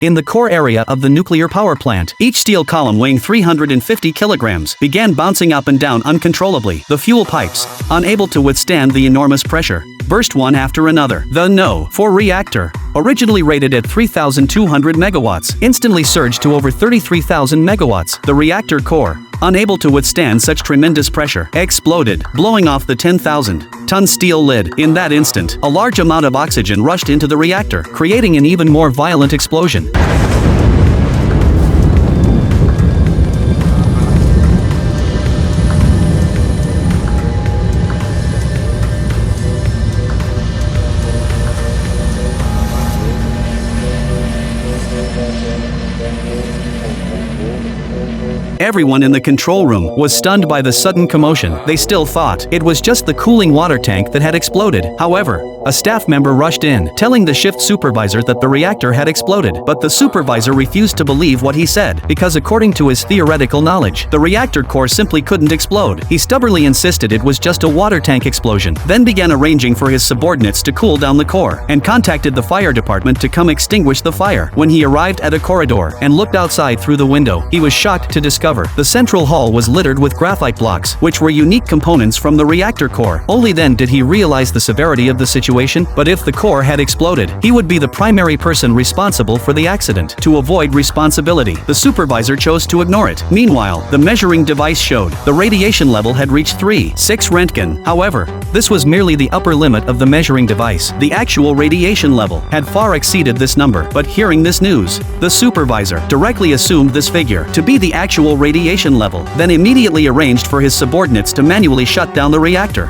In the core area of the nuclear power plant, each steel column weighing 350 kilograms began bouncing up and down uncontrollably. The fuel pipes, unable to withstand the enormous pressure, burst one after another. The No. 4 reactor, originally rated at 3,200 megawatts, instantly surged to over 33,000 megawatts. The reactor core, unable to withstand such tremendous pressure, exploded, blowing off the 10,000-ton steel lid. In that instant, a large amount of oxygen rushed into the reactor, creating an even more violent explosion. Everyone in the control room was stunned by the sudden commotion. They still thought it was just the cooling water tank that had exploded. However, a staff member rushed in, telling the shift supervisor that the reactor had exploded. But the supervisor refused to believe what he said, because according to his theoretical knowledge, the reactor core simply couldn't explode. He stubbornly insisted it was just a water tank explosion, then began arranging for his subordinates to cool down the core, and contacted the fire department to come extinguish the fire. When he arrived at a corridor and looked outside through the window, he was shocked to discover the central hall was littered with graphite blocks, which were unique components from the reactor core. Only then did he realize the severity of the situation. But if the core had exploded, he would be the primary person responsible for the accident. To avoid responsibility, the supervisor chose to ignore it. Meanwhile, the measuring device showed the radiation level had reached 3.6 Röntgen. However, this was merely the upper limit of the measuring device. The actual radiation level had far exceeded this number. But hearing this news, the supervisor directly assumed this figure to be the actual radiation level, then immediately arranged for his subordinates to manually shut down the reactor.